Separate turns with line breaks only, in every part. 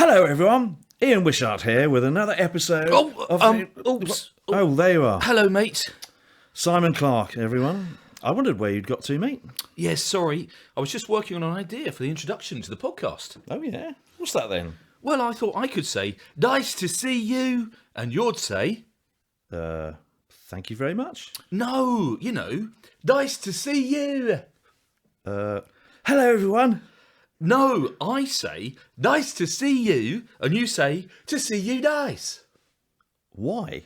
Hello, everyone. Ian Wishart here with another episode
Oops.
Oh, there you are.
Hello, mate.
Simon Clark, everyone. I wondered where you'd got to, mate.
Yes, sorry. I was just working on an idea for the introduction to the podcast.
Oh, yeah? What's that, then?
Well, I thought I could say, nice to see you, and you'd say...
Thank you very much.
No, nice to see you.
Hello, everyone.
No, I say, nice to see you, and you say, to see you nice.
Why?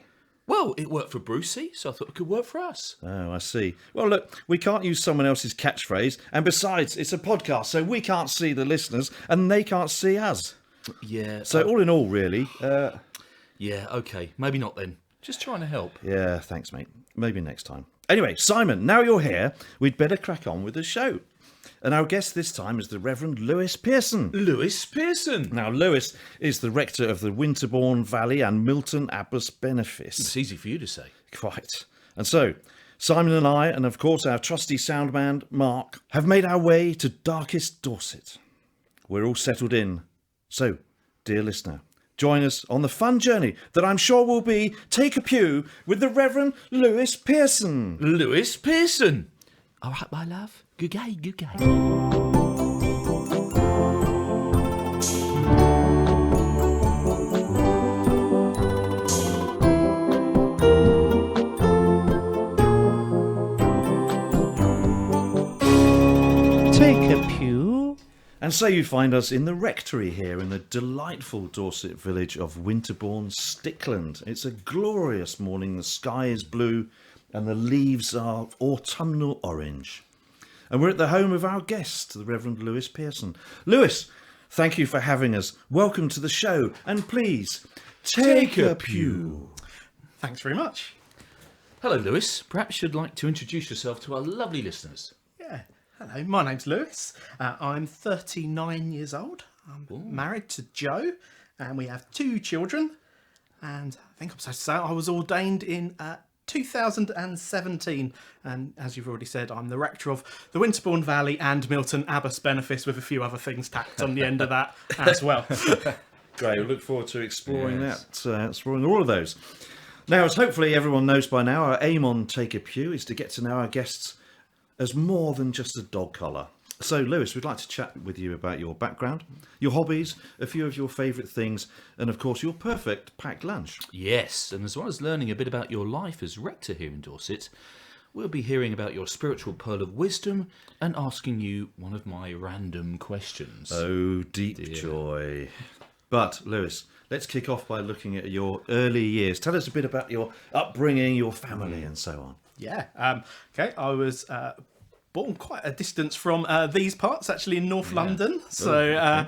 Well, it worked for Brucey, so I thought it could work for us.
Oh, I see. Well, look, we can't use someone else's catchphrase, and besides, it's a podcast, so we can't see the listeners, and they can't see us.
Yeah.
So all in all, really...
Yeah, okay. Maybe not then. Just trying to help.
Yeah, thanks, mate. Maybe next time. Anyway, Simon, now you're here, we'd better crack on with the show. And our guest this time is the Reverend Lewis Pearson.
Lewis Pearson.
Now, Lewis is the rector of the Winterbourne Valley and Milton Abbas Benefice.
It's easy for you to say.
Quite. And so, Simon and I, and of course our trusty soundman, Mark, have made our way to darkest Dorset. We're all settled in. So, dear listener, join us on the fun journey that I'm sure will be Take a Pew with the Reverend Lewis Pearson.
Lewis Pearson. All right, my love. Good guy, good guy.
Take a pew.
And so you find us in the rectory here in the delightful Dorset village of Winterbourne, Stickland. It's a glorious morning. The sky is blue and the leaves are autumnal orange. And we're at the home of our guest, the Reverend Lewis Pearson. Lewis, thank you for having us. Welcome to the show. And please, take a pew.
Thanks very much.
Hello, Lewis. Perhaps you'd like to introduce yourself to our lovely listeners.
Yeah. Hello, my name's Lewis. I'm 39 years old. I'm married to Jo, and we have 2 children. And I think I'm supposed to say I was ordained in 2017, and as you've already said, I'm the rector of the Winterbourne Valley and Milton Abbas Benefice, with a few other things tacked on the end of that as well.
Great, we look forward to exploring exploring all of those. Now, as hopefully everyone knows by now, our aim on Take a Pew is to get to know our guests as more than just a dog collar. So, Lewis, we'd like to chat with you about your background, your hobbies, a few of your favourite things, and of course your perfect packed lunch.
Yes, and as well as learning a bit about your life as rector here in Dorset, we'll be hearing about your spiritual pearl of wisdom and asking you one of my random questions.
Oh, deep joy. But, Lewis, let's kick off by looking at your early years. Tell us a bit about your upbringing, your family, and so on.
Yeah. Okay. I was born quite a distance from these parts, actually in North London. So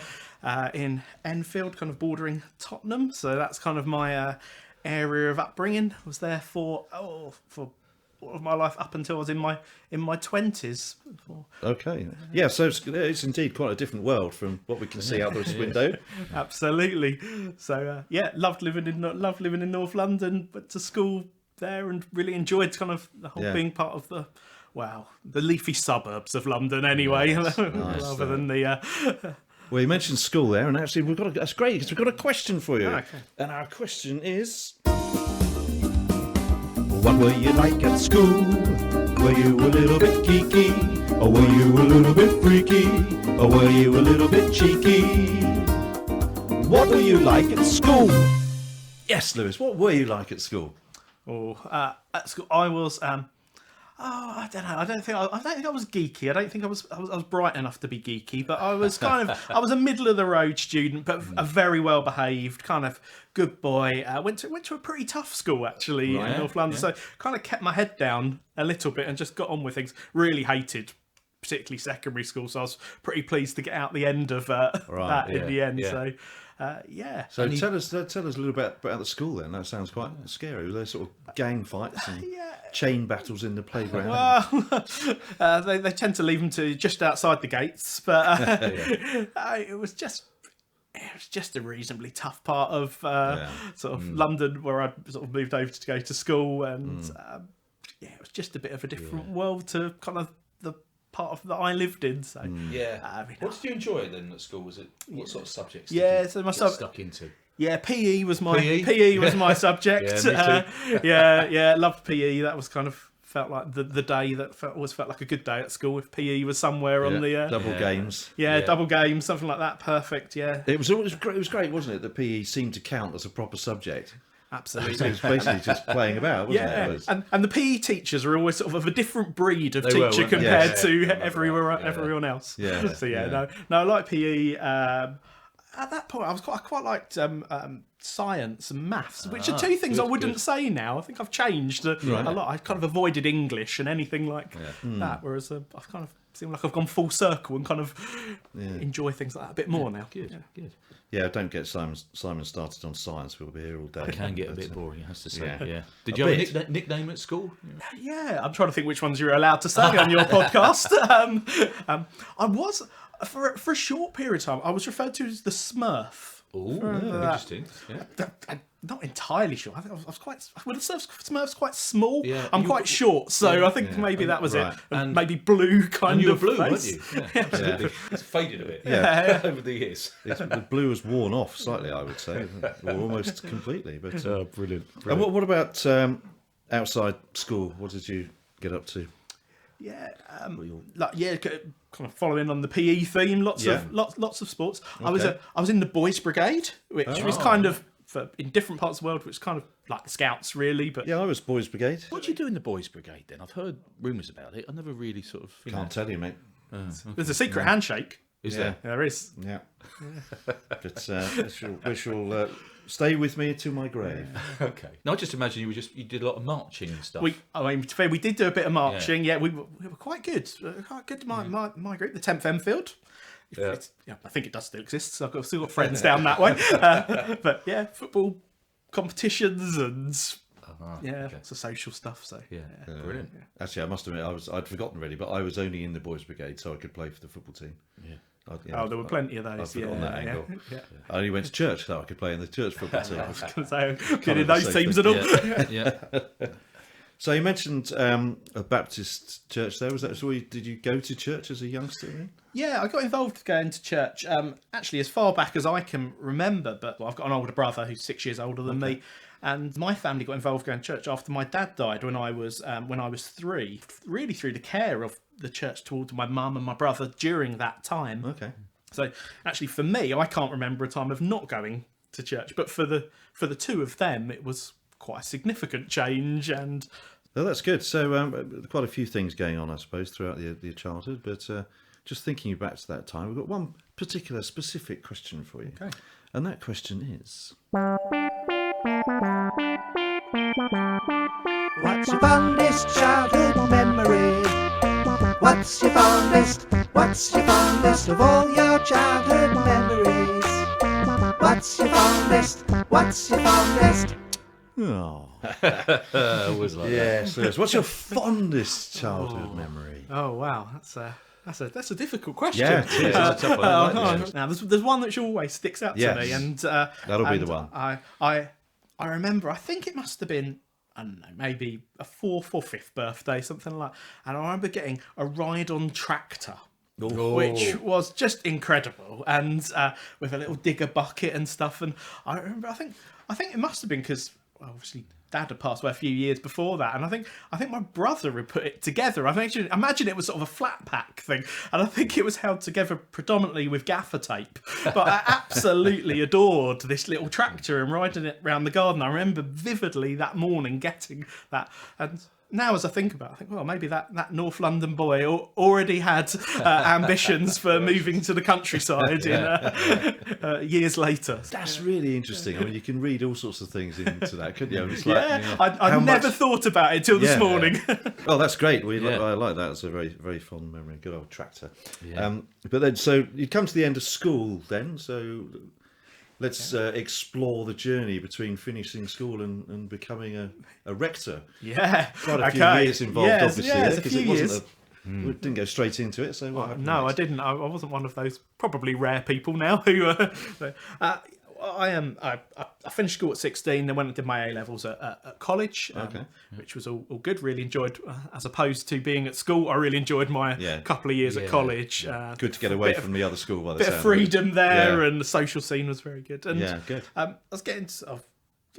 in Enfield, kind of bordering Tottenham. So that's kind of my area of upbringing. I was there for all of my life up until I was in my 20s.
Okay. Yeah. So it's indeed quite a different world from what we can see out this window.
Absolutely. So loved living in North London. Went to school there and really enjoyed kind of the whole being part of the leafy suburbs of London anyway, rather than the
Well, you mentioned school there, and actually that's great because we've got a question for you.
Okay.
And our question is,
What were you like at school? Were you a little bit geeky? Or were you a little bit freaky? Or were you a little bit cheeky? What were you like at school?
yes, Lewis, what were you like at school?
at school I was I don't know. I don't think I was geeky. I don't think I was bright enough to be geeky, but I was I was a middle of the road student, but a very well behaved, kind of good boy. Went to a pretty tough school actually in North London, so kind of kept my head down a little bit and just got on with things. Really hated particularly secondary school, so I was pretty pleased to get out the end of that in the end. So.
So tell us a little bit about the school then. That sounds quite scary. Was there sort of gang fights and chain battles in the playground?
Well, they tend to leave them to just outside the gates, but it was just a reasonably tough part of London where I sort of moved over to go to school, and it was just a bit of a different world to kind of the part of that I lived in. So
Yeah. What did you enjoy then at school? Was it what sort of subjects?
Yeah,
did you
so my
get stuck into.
Yeah, PE was my
PE?
was my subject.
Yeah, me
yeah, loved PE. That was kind of felt like the day that always felt like a good day at school. If PE was somewhere on the
double games.
yeah, double games, something like that. Perfect. Yeah,
It was always great. It was great, wasn't it? That PE seemed to count as a proper subject.
absolutely.
It was basically just playing about, wasn't
Yeah,
it? It was.
and the PE teachers are always sort of a different breed of
They
teacher
were, weren't they?
compared
Yeah,
to
I remember that.
everyone else.
Yeah,
So
yeah.
no, I like PE. At that point, I quite liked science and maths, which are two things I wouldn't say now. I think I've changed a lot. I kind of avoided English and anything like that, whereas I've kind of seem like I've gone full circle and kind of enjoy things like that a bit more now.
Good.
Yeah, don't get Simon started on science. We'll be here all day.
It can get a bit boring, I have to say.
Yeah.
Yeah. Did
A
you have
bit.
a nickname at school?
Yeah, I'm trying to think which ones you're allowed to say on your podcast. I was for a short period of time. I was referred to as the Smurf.
Oh, interesting. Yeah.
I'm not entirely sure. I think I was quite. Were the Smurfs quite small?
Yeah,
I'm
you
quite
were-
short, so I think maybe that was
Right.
it. And
And-
maybe blue kind
And you were
of
blue,
face.
weren't you? Yeah, absolutely. It's faded a bit over the years.
The blue has worn off slightly, I would say, or almost completely. But
Brilliant.
and what about outside school? What did you get up to?
Yeah, kind of following on the PE theme. Lots
Yeah.
of sports.
Okay.
I was in the Boys Brigade, which was kind of in different parts of the world, which was kind of like the Scouts, really. But
Yeah, I was Boys Brigade.
What do you do in the Boys Brigade then? I've heard rumours about it. I never really sort of.
Can't tell you, mate.
there's a secret handshake.
Is
Yeah.
there?
There is.
Yeah, but we shall stay with me to my grave.
Okay. No, I just imagine you did a lot of marching and stuff.
To be fair, we did do a bit of marching. Yeah, we were quite good. Quite good. My group, the 10th Enfield. I think it does still exist. So I've still got friends down that way. But yeah, football competitions and so social stuff. So
Brilliant.
Actually, I must admit, I'd forgotten already, but I was only in the Boys Brigade, so I could play for the football team.
Yeah.
there were plenty of those.
I've forgotten that angle.
Yeah.
I only went to church, so I could play in the church football team.
So been in
of a
those
safe
teams
thing.
at all.
Yeah.
So you mentioned a Baptist church there. Was that so? Did you go to church as a youngster? Then?
Yeah, I got involved going to church actually as far back as I can remember. But I've got an older brother who's 6 years older than me, and my family got involved going to church after my dad died when I was 3. Really through the care of the church towards my mum and my brother during that time.
Okay.
So actually, for me, I can't remember a time of not going to church. But for the two of them, it was quite a significant change. And
Oh, that's good. So quite a few things going on, I suppose, throughout your childhood. But just thinking back to that time, we've got one particular specific question for you.
Okay.
And that question is...
What's your fondest childhood memory? What's your fondest of all your childhood memories? What's your fondest?
Oh,
Always like that.
yes. Yes. What's your fondest childhood memory?
oh wow, that's a difficult question.
Yeah, it is.
It's a tough one. I like this.
Now there's one that always sticks out to
Yes.
me, and
That'll be
and
the one.
I remember. I think it must have been, I don't know, maybe a 4th or 5th birthday, something like. And I remember getting a ride on tractor, which was just incredible, and with a little digger bucket and stuff. And I remember, I think it must have been because obviously Dad had passed away a few years before that, and I think my brother had put it together. I imagine it was sort of a flat pack thing, and I think it was held together predominantly with gaffer tape. But I absolutely adored this little tractor and riding it around the garden. I remember vividly that morning getting that, and now as I think about it, I think, well, maybe that North London boy already had ambitions for moving to the countryside years later.
That's really interesting. I mean, you can read all sorts of things into that, couldn't you? It's like,
Yeah,
you know,
I
how
never
much-
thought about it till this
Yeah.
morning.
Oh, that's great.
Yeah.
I like that. It's a very, very fond memory. Good old tractor.
Yeah.
But then, so you come to the end of school then. So let's explore the journey between finishing school and becoming a rector.
Yeah,
Quite a few years involved, obviously,
Yes, a
because
few
it
years.
wasn't we didn't go straight into it. So what happened
No, I
next?
didn't. I wasn't one of those probably rare people now who. I finished school at 16, then went and did my A-levels at college,
Okay.
which was all good. Really enjoyed, as opposed to being at school, I really enjoyed my couple of years at college.
Good to get away from the other school by the
Bit
sound
of
of
freedom there,
Yeah.
and the social scene was very good. And,
good.
I was getting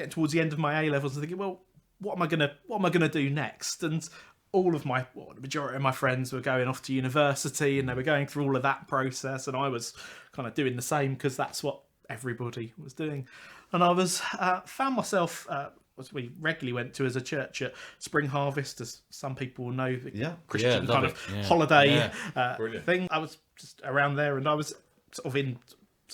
towards the end of my A-levels and thinking, well, what am I gonna do next? And the majority of my friends were going off to university, and they were going through all of that process, and I was kind of doing the same because that's what everybody was doing. And I was found myself, as we regularly went to as a church at Spring Harvest, as some people will know, the Christian kind of holiday thing. I was just around there, and I was sort of in,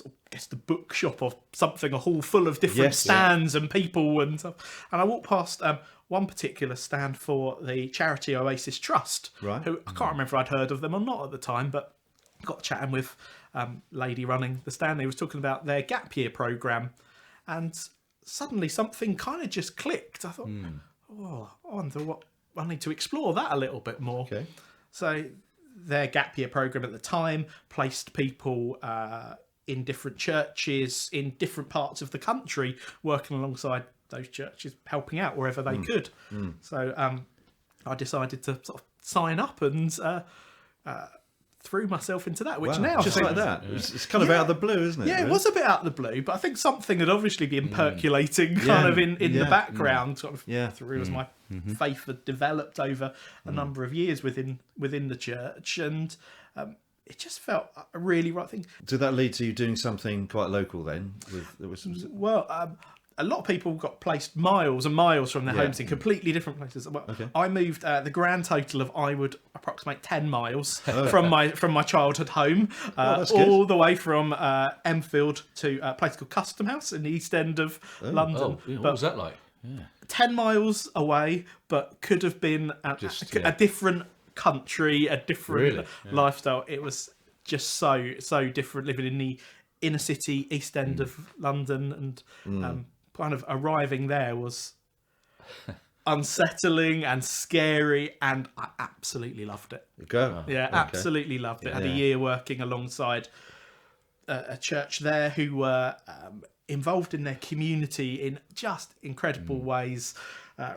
I guess, the bookshop or something, a hall full of different stands and people and stuff. And I walked past one particular stand for the charity Oasis Trust,
Right.
who I can't remember if I'd heard of them or not at the time, but got chatting with lady running the stand. They was talking about their gap year program, and suddenly something kind of just clicked. I thought, I wonder what, I need to explore that a little bit more.
Okay.
So their gap year program at the time placed people in different churches in different parts of the country, working alongside those churches, helping out wherever they could. So I decided to sort of sign up and threw myself into that, which
Wow,
now
just like that. It's kind of out of the blue, isn't it?
Yeah,
really?
it was a bit out of the blue, but I think something had obviously been percolating kind of in the background, sort of through as my faith had developed over a number of years within the church, and it just felt a really right thing.
Did that lead to you doing something quite local then?
Well, a lot of people got placed miles and miles from their homes in completely different places. Well, I moved the grand total of, I would approximate 10 miles from my childhood home, all the way from Enfield to a place called Custom House in the East End of London.
What was that like?
10 miles away, but could have been a different country, a different lifestyle. It was just so different living in the inner city, East End of London, and kind of arriving there was unsettling and scary, and I absolutely loved it. Absolutely loved it. Had a year working alongside a church there who were involved in their community in just incredible ways,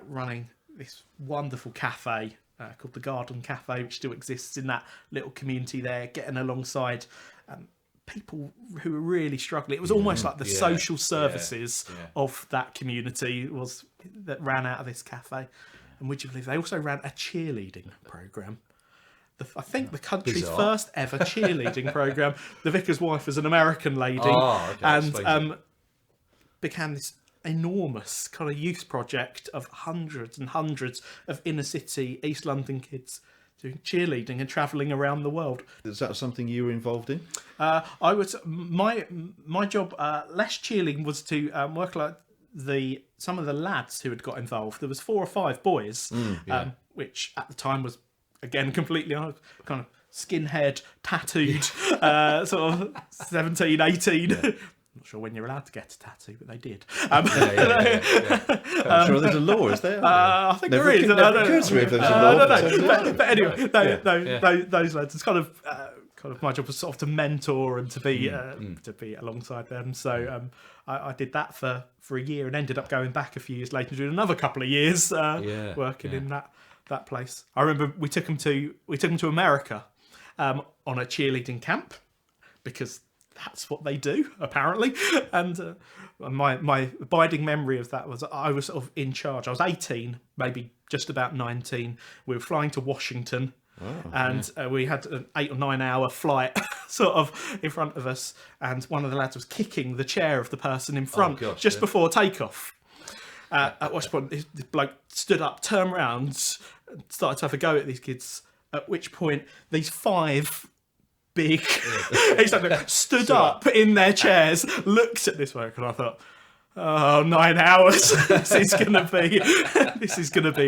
running this wonderful cafe called the Garden Cafe, which still exists in that little community there, getting alongside people who were really struggling. It was almost like the social services of that community that ran out of this cafe. And would you believe they also ran a cheerleading program? I think the country's first ever cheerleading program. The vicar's wife was an American lady, and began this enormous kind of youth project of hundreds and hundreds of inner city East London kids doing cheerleading and travelling around the world.
Is that something you were involved in?
I was my job, less cheerleading, was to work like some of the lads who had got involved. There was 4 or 5 boys, which at the time was again completely kind of skinhead, tattooed, sort of 17, 18. Not sure when you're allowed to get a tattoo, but they did.
I'm sure there's a law, is there?
I think there is.
Never occurs to me if there's a law.
But anyway, those lads. It's kind of my job was sort of to mentor and to be alongside them. So I did that for a year and ended up going back a few years later and doing another couple of years working in that place. I remember we took them to America on a cheerleading camp, because that's what they do, apparently. And my abiding memory of that was I was sort of in charge. I was 18, maybe just about 19. We were flying to Washington, and we had an 8 or 9 hour flight sort of in front of us. And one of the lads was kicking the chair of the person in front before takeoff. At which point, this bloke stood up, turned around, and started to have a go at these kids. At which point, these 5 big stood up in their chairs, looked at this work, and I thought, oh, 9 hours. This is gonna be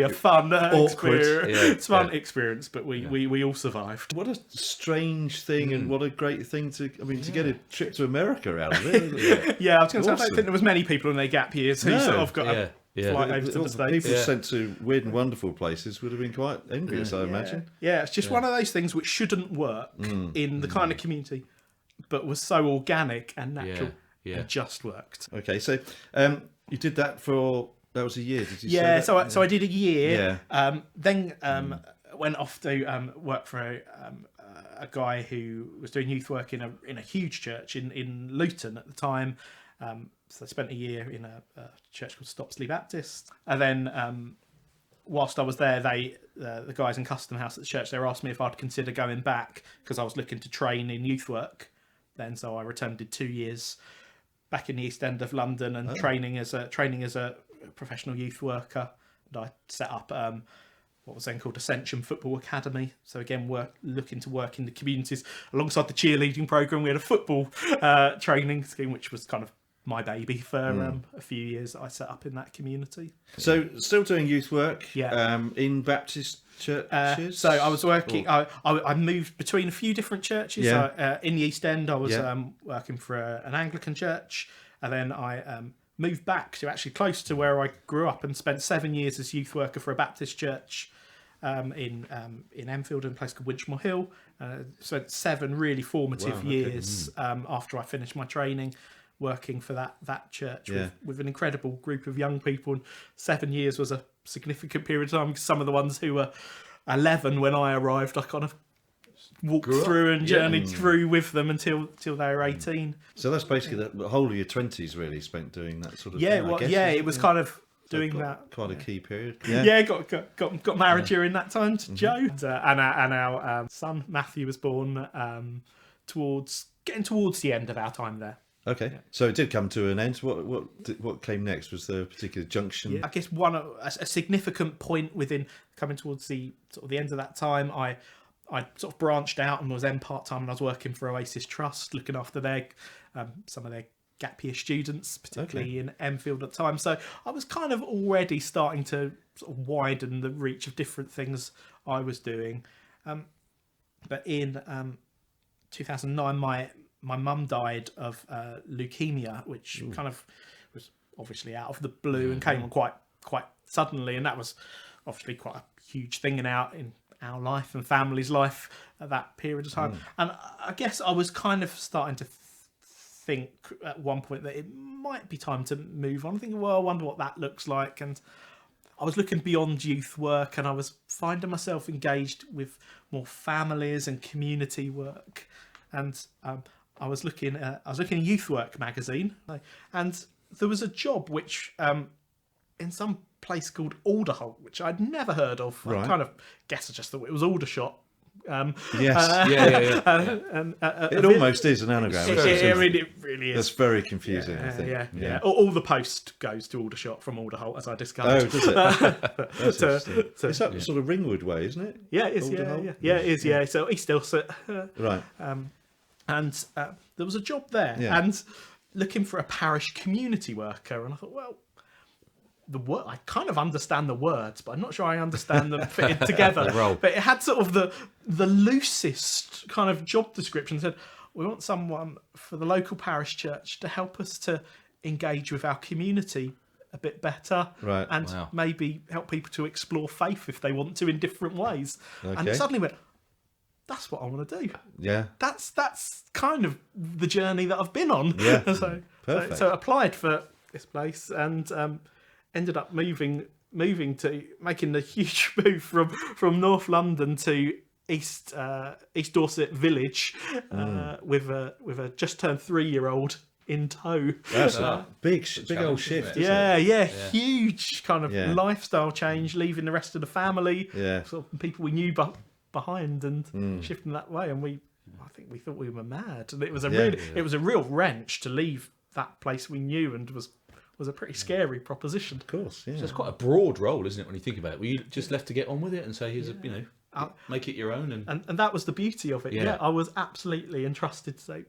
a fun experience. Experience, but we all survived.
What a strange thing, and what a great thing to get a trip to America out of it.
I was going to say, I don't think there was many people in their gap years who sort of got a flight over to the States.
People sent to weird and wonderful places would have been quite envious, I imagine.
Yeah, it's just one of those things which shouldn't work in the kind of community, but was so organic and natural.
Yeah.
and just worked.
Okay, so you did that that was a year, did you say
Yeah,
that?
so I did a year.
Yeah.
Then went off to work for a guy who was doing youth work in a huge church in Luton at the time. So I spent a year in a church called Stopsley Baptist, and then whilst I was there, the guys in Custom House at the church, they asked me if I'd consider going back because I was looking to train in youth work. Then, so I returned, did 2 years back in the East End of London and training as a professional youth worker. And I set up what was then called Ascension Football Academy. So again, looking to work in the communities alongside the cheerleading program. We had a football training scheme, which was kind of my baby for a few years that I set up in that community.
So still doing youth work in Baptist churches?
So I was working, I moved between a few different churches.
Yeah.
In the East End, I was working for an Anglican church, and then I moved back to actually close to where I grew up and spent 7 years as youth worker for a Baptist church in Enfield, in a place called Winchmore Hill. Spent 7 really formative years after I finished my training, working for that church with an incredible group of young people. And 7 years was a significant period of time. Some of the ones who were 11 when I arrived, I kind of walked through and journeyed through with them until they were 18.
So that's basically the whole of your 20s really spent doing that sort of thing, I guess,
it was kind of doing that.
Quite a key period.
Got married during that time to Joe, and our son Matthew was born getting towards the end of our time there.
Okay, so it did come to an end. What came next? Was there a particular junction?
I guess a significant point within coming towards the sort of the end of that time, I sort of branched out and was then part-time, and I was working for Oasis Trust, looking after their some of their gap year students, particularly in Enfield at the time. So I was kind of already starting to sort of widen the reach of different things I was doing. But in 2009, my mum died of leukemia, which kind of was obviously out of the blue and came on quite suddenly, and that was obviously quite a huge thing in our life and family's life at that period of time. And I guess I was kind of starting to think at one point that it might be time to move on. Thinking, well, I wonder what that looks like. And I was looking beyond youth work, and I was finding myself engaged with more families and community work. And I was looking at Youth Work magazine, and there was a job which in some place called Alderholt, which I'd never heard of.
Right.
I kind of guess I just thought it was Aldershot.
Yes. It almost is an anagram.
It really is.
That's very confusing, I think.
Yeah. All the post goes to Aldershot from Alderholt, as I discovered.
Oh, does it? That's interesting. It's that
yeah.
sort of Ringwood way, isn't it?
Yeah, it is.
Alderholt?
Yeah, it is. Yeah. So East Ilford.
Right.
And there was a job there, and looking for a parish community worker. And I thought, well, I kind of understand the words, but I'm not sure I understand them fitted together. But it had sort of the loosest kind of job description. It said, we want someone for the local parish church to help us to engage with our community a bit better,
right?
And maybe help people to explore faith if they want to in different ways.
Okay.
And it suddenly went, that's what I want to do.
Yeah.
That's kind of the journey that I've been on.
Yeah.
So I applied for this place and ended up moving to making the huge move from North London to East Dorset Village with a just turned 3-year-old in tow.
That's a big old shift.
Yeah, huge kind of lifestyle change, leaving the rest of the family, sort of people we knew behind, and shifting that way. And I think we thought we were mad, and it was a real wrench to leave that place we knew, and was a pretty scary proposition.
Of course, yeah.
So it's quite a broad role, isn't it, when you think about it? Were you just left to get on with it and say, here's make it your own?
And that was the beauty of it. Yeah, I was absolutely entrusted to say,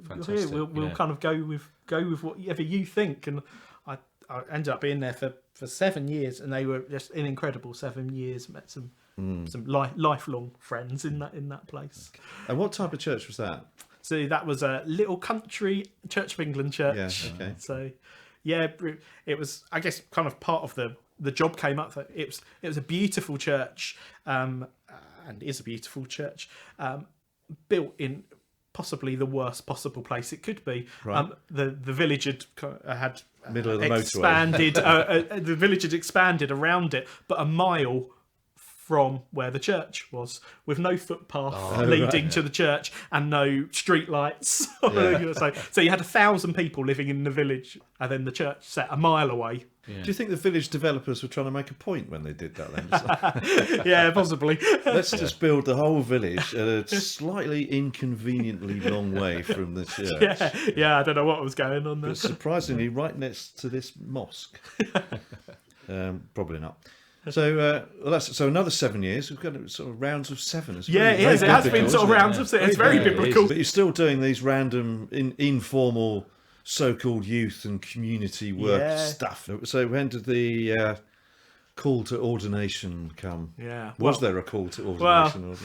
fantastic.
We'll kind of go with whatever you think. And I ended up being there for 7 years, and they were just an incredible 7 years. Met some lifelong friends in that place.
And what type of church was that?
So that was a little country Church of England church.
Yeah, okay.
So it was, I guess, kind of part of the job came up. That it was a beautiful church, and is a beautiful church, built in possibly the worst possible place it could be.
Right.
The village had
Middle of the motorway.
expanded. The village had expanded around it, but a mile from where the church was, with no footpath leading to the church and no street lights. So you had 1,000 people living in the village, and then the church set a mile away.
Do you think the village developers were trying to make a point when they did that then?
Yeah, possibly.
Let's just build the whole village at a slightly inconveniently long way from the church.
Yeah, I don't know what was going on there.
But surprisingly, right next to this mosque. Probably not. So so another 7 years. We've got sort of rounds of 7. It's
Yeah,
really
it is. It
very
has been
biblical,
sort of
isn't it?
rounds of six. It's very biblical.
But you're still doing these random, informal, so-called youth and community work stuff. So when did the call to ordination come?
Yeah.
Was there a call to ordination?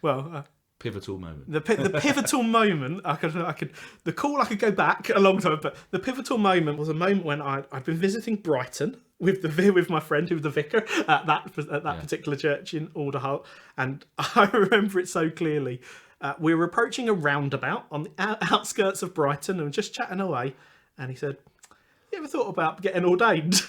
Well,
Pivotal moment.
the pivotal moment, the call I could go back a long time, but the pivotal moment was a moment when I'd been visiting Brighton with my friend who was the vicar at that particular church in Alderholt, and I remember it so clearly. We were approaching a roundabout on the outskirts of Brighton and just chatting away, and he said, "You ever thought about getting ordained?"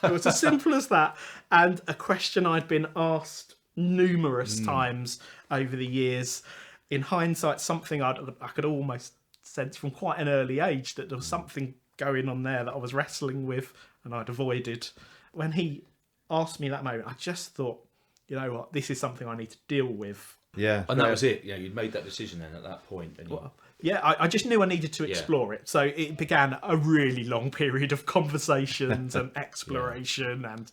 It was as simple as that, and a question I'd been asked numerous times over the years. In hindsight, something I could almost sense from quite an early age that there was something going on there that I was wrestling with and I'd avoided. When he asked me that moment, I just thought, you know what, this is something I need to deal with.
Yeah.
And that was it. Yeah, you'd made that decision then at that point. And
I just knew I needed to explore it. So it began a really long period of conversations and exploration and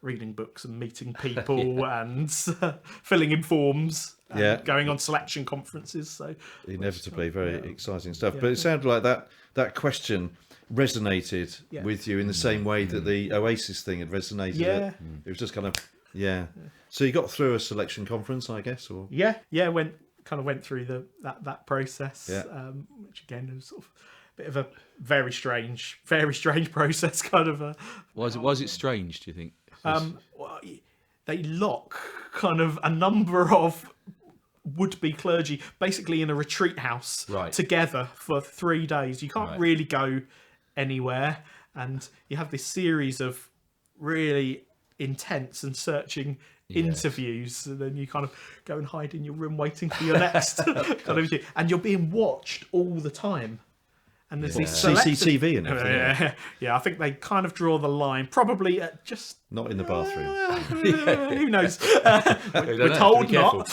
reading books and meeting people and filling in forms and going on selection conferences. So
inevitably very exciting stuff. But it sounded like that question resonated with you in the same way that the Oasis thing had resonated. It was just kind of So you got through a selection conference, I guess, or
went through that process, which again was sort of a bit of a very strange process. Kind of
why is it strange? Do you think?
Well, they lock kind of a number of would-be clergy basically in a retreat house together for 3 days. You can't really go anywhere, and you have this series of really intense and searching interviews, and then you kind of go and hide in your room waiting for your next kind of, and you're being watched all the time. And there's these
CCTV and everything.
I think they kind of draw the line, probably at just
not in the bathroom.
Who knows? We're told not.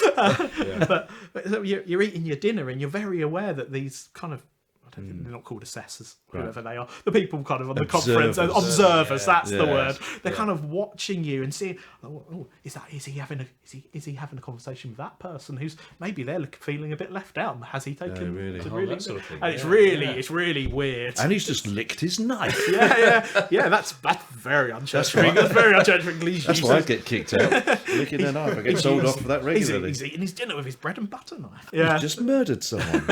But you're eating your dinner, and you're very aware that these kind of, I don't think they're not called assessors, whoever they are. The people kind of on the conference, observers. That's the word. They're kind of watching you and seeing. Oh, is he having a conversation with that person who's maybe they're feeling a bit left out? Has he taken
that sort of thing?
And it's really weird.
And he's just licked his knife.
That's very unchurching. That's very unchurching.
That's why I get kicked out. Licking a knife. I get told off for that regularly.
He's eating his dinner with his bread and butter knife.
He's just murdered someone.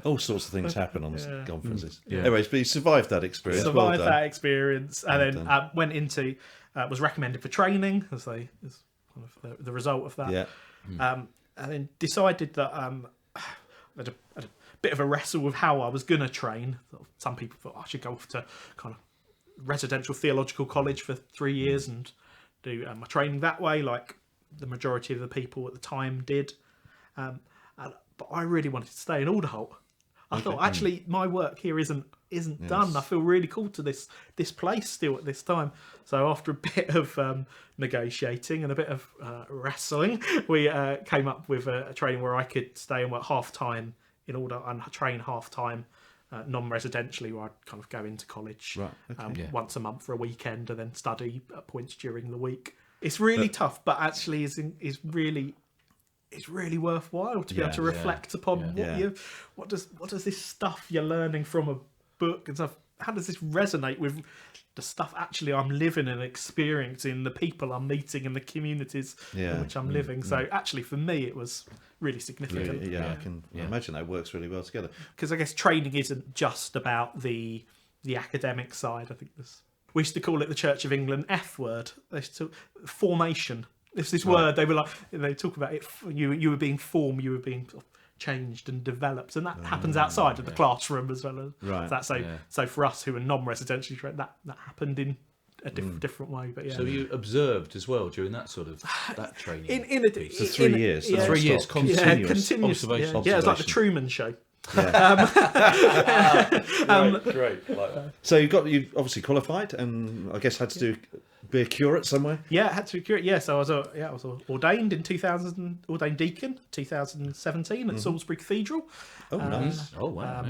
All sorts of things happen on conferences. Anyways, but you survived that experience.
That experience, and then went into was recommended for training as kind of the result of that. And then decided that I had a bit of a wrestle with how I was going to train. Some people thought I should go off to kind of residential theological college for 3 years and do my training that way, like the majority of the people at the time did. But I really wanted to stay in Alderholt. I thought, actually, my work here isn't done. I feel really called to this place still at this time. So after a bit of negotiating and a bit of wrestling, we came up with a training where I could stay and work half-time in order and train half-time non-residentially, where I'd kind of go into college once a month for a weekend and then study at points during the week. It's really tough, but actually is really... It's really worthwhile to be able to reflect upon what does this stuff you're learning from a book and stuff, how does this resonate with the stuff actually I'm living and experiencing, the people I'm meeting and the communities in which I'm living. So actually for me it was really significant.
I can imagine that works really well together.
Because I guess training isn't just about the academic side. I think we used to call it the Church of England F word. They used to formation. It's this word they talk about it. You were being formed. You were being changed and developed, and that happens outside of the classroom as well as
Right.
that. So for us who are non-residentially trained, that happened in a different way. But yeah,
So you observed as well during that sort of that training.
For 3 years.
yeah.
3 years, continuous
observation.
observation.
Yeah, it's like the Truman Show.
Great. Like that.
So you obviously qualified, and I guess had to be a curate somewhere.
Yeah, I had to be curate. Yeah, so I was ordained in ordained deacon 2017 at Salisbury Cathedral.
Oh, nice.
Oh wow.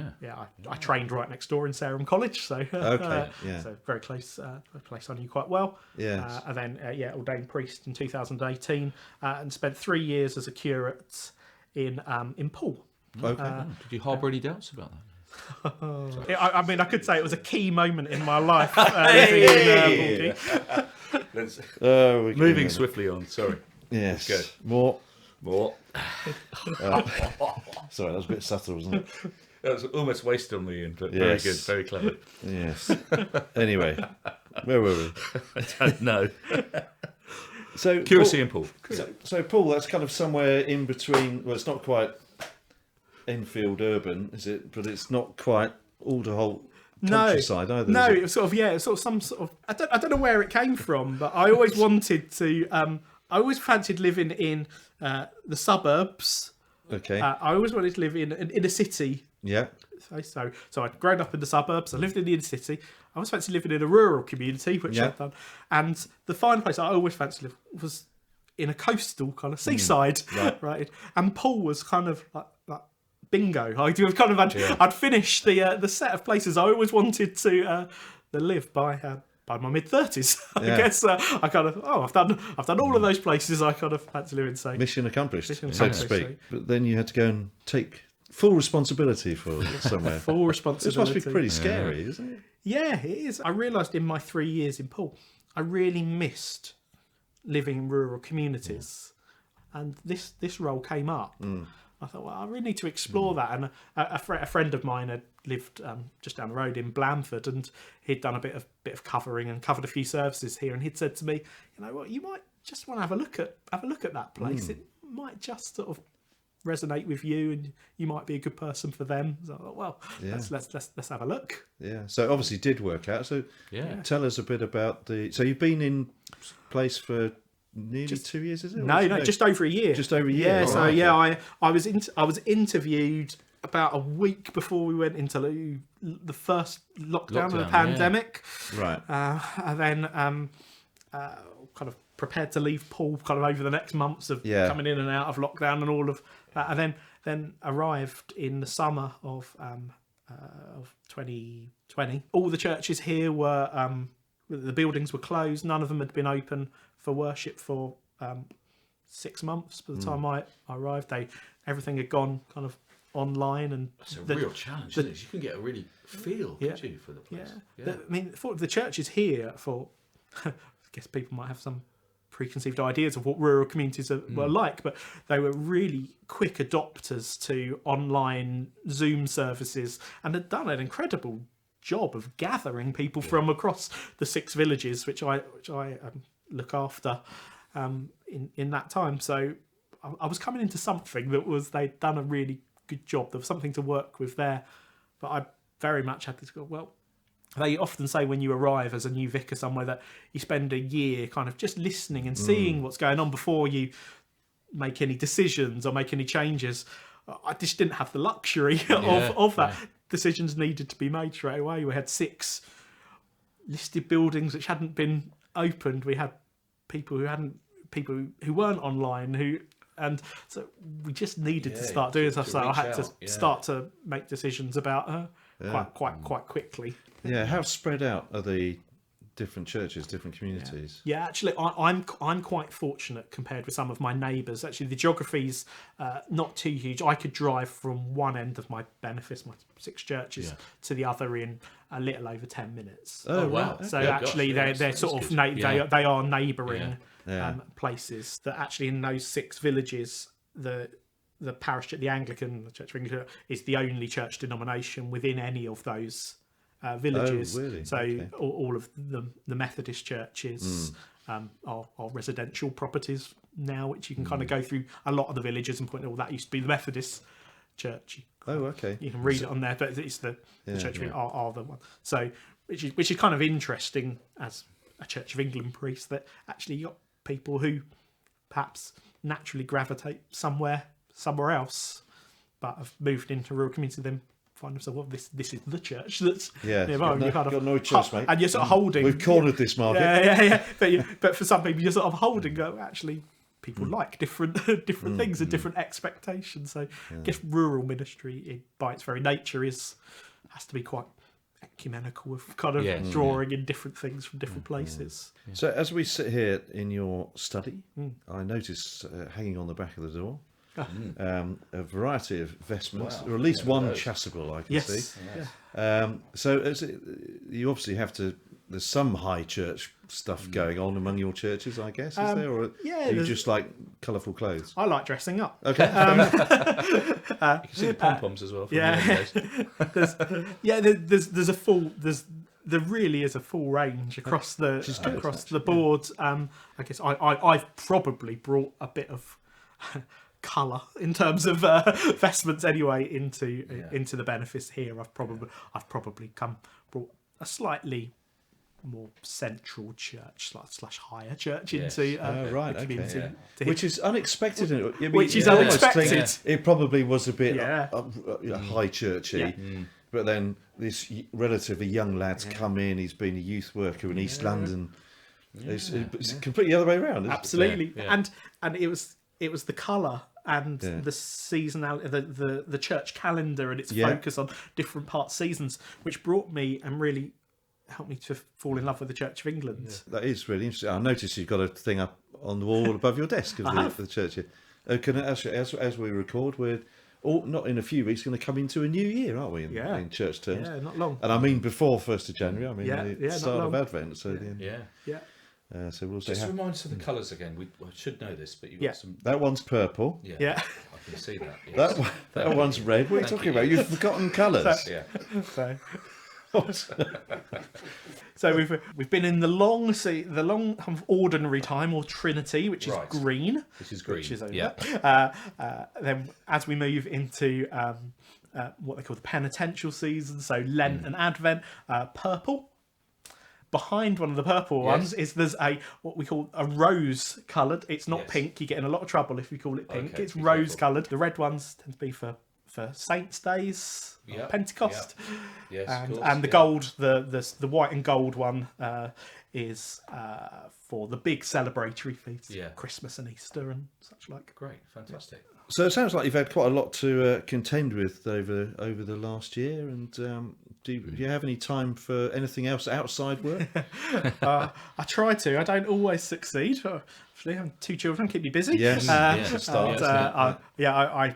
I trained right next door in Sarum College, so
Okay, yeah.
so very close, a place I knew quite well.
Yes.
And then ordained priest in 2018, and spent 3 years as a curate in Poole.
Okay.
Did you harbour any doubts about that?
I mean, I could say it was a key moment in my life. Living in
Let's
we can
moving
remember.
swiftly on. Sorry.
Yes.
Good.
More.
Sorry,
that was a bit subtle, wasn't it?
that was almost wasted on me, but
Yes.
very good, very clever.
Yes. Anyway, where were we?
I don't know.
So
Curacy and Paul.
So Paul, that's kind of somewhere in between. Well, it's not quite Enfield urban, is it? But it's not quite all the whole countryside either.
No,
is it?
it was sort of it's sort of some sort of I don't know where it came from, but I always wanted to. I always fancied living in the suburbs.
Okay.
I always wanted to live in an inner city.
Yeah.
So I'd grown up in the suburbs. I lived in the inner city. I always fancied living in a rural community, which
Yeah.
I've done. And the final place I always fancied living was in a coastal kind of seaside, right? And Poole was kind of like bingo. I'd finished the set of places I always wanted to live by my mid-30s. I
Yeah.
guess I kind of I've done all of those places I kind of fancy living. So
Mission accomplished,
Mission
so to
accomplished,
speak. But then you had to go and take full responsibility for somewhere.
full
This
responsibility.
must be pretty scary, isn't it?
Yeah, it is. I realised in my 3 years in Poole, I really missed living in rural communities, and this role came up. I thought, well, I really need to explore that. And a friend of mine had lived just down the road in Blandford, and he'd done a bit of covering and covered a few services here. And he'd said to me, you know what, you might just want to have a look at that place. It might just sort of resonate with you, and you might be a good person for them. So I thought, well, let's have a look.
Yeah. So obviously did work out. So
Yeah.
tell us a bit about so you've been in place for nearly 2 years, is it?
No, just over a year.
Just over a year.
Yeah.
Oh,
So
right,
yeah, I was interviewed about a week before we went into the first lockdown of the
Lockdown,
pandemic.
Right.
And then kind of prepared to leave Poole kind of over the next months of coming in and out of lockdown and all of that, and then arrived in the summer of 2020. All the churches here were the buildings were closed. None of them had been open for worship for 6 months. By the time I arrived, everything had gone kind of online, and
It's a real challenge, isn't it? You can get a really feel, can't you, for the place?
I mean, for the churches here, I guess people might have some preconceived ideas of what rural communities were like, but they were really quick adopters to online Zoom services and had done an incredible job of gathering people from across the 6 villages, which I look after in that time. So I was coming into something that they'd done a really good job. There was something to work with there, but I very much had to go, well, they often say when you arrive as a new vicar somewhere that you spend a year kind of just listening and seeing what's going on before you make any decisions or make any changes. I just didn't have the luxury of that. Yeah. Decisions needed to be made straight away. We had 6 listed buildings which hadn't been opened. We had people who weren't online and so we just needed to start doing stuff. So I had to start to make decisions about quite quickly.
Yeah, how spread out are the different churches, different communities?
Yeah, actually, I'm quite fortunate compared with some of my neighbours. Actually, the geography's not too huge. I could drive from one end of my benefice, my 6 churches, to the other in a little over 10 minutes.
Oh wow!
So actually, they're sort of they are neighbouring places. That actually in those 6 villages, the parish, the Anglican Church of England, is the only church denomination within any of those villages.
Oh, really?
So
okay.
all of the Methodist churches are residential properties now, which you can kind of go through a lot of the villages and point out, that used to be the Methodist Church.
Oh, okay.
You can read it on there, but it's the Church of England are the one. So, which is kind of interesting as a Church of England priest, that actually you got people who perhaps naturally gravitate somewhere else, but have moved into rural community, then find themselves, well, this is the church that's nearby.
You've got no choice, mate.
And you're sort of holding.
We've cornered this market.
Yeah. But for some people, you're sort of holding. Go, actually, people like different things and different expectations. So, I guess rural ministry, by its very nature, has to be quite ecumenical, with kind of drawing in different things from different places.
So, as we sit here in your study, I notice hanging on the back of the door a variety of vestments, or at least one chasuble I can see. So you obviously have to. There's some high church stuff going on among your churches, I guess, is there? Or are you just like colourful clothes?
I like dressing up.
Okay.
You can see the pom-poms as well. From the
there's a full. There really is a full range across the board. I guess I've probably brought a bit of colour in terms of vestments anyway into the benefice here. I've probably brought a slightly more central church slash higher church into the community,
which is unexpected.
Unexpected.
It probably was a bit high churchy, but then this relatively young lad's come in. He's been a youth worker in East London. It's completely the other way around.
Absolutely, and it was the colour and the seasonality, the church calendar and its focus on different seasons, which brought me and really helped me to fall in love with the Church of England.
That is really interesting. I noticed you've got a thing up on the wall above your desk of the church here. Can I ask you, as we record, we're not in a few weeks going to come into a new year, aren't we? In church terms.
Yeah, not long.
And I mean before 1st of January. I mean the start of Advent. So so we'll see.
Just remind us of the colours again. I should know this, but you've got some.
That one's purple.
Yeah.
I can see that. Yes.
That one's red. What are you talking about? You've forgotten colours.
So we've been in the long ordinary time, or Trinity, which is green.
This is green.
Which is over there. Then as we move into what they call the penitential season, so Lent and Advent, purple. Behind one of the purple ones there's what we call a rose coloured. It's not pink. You get in a lot of trouble if you call it pink. It's rose coloured. The red ones tend to be for Saints' Days, Pentecost, and the gold, the white and gold one is for the big celebratory feasts, Christmas and Easter and such like.
Great, fantastic.
So it sounds like you've had quite a lot to contend with over the last year. And do you have any time for anything else outside work?
I try to. I don't always succeed. Actually, I have 2 children, keep me busy.
Yes,
I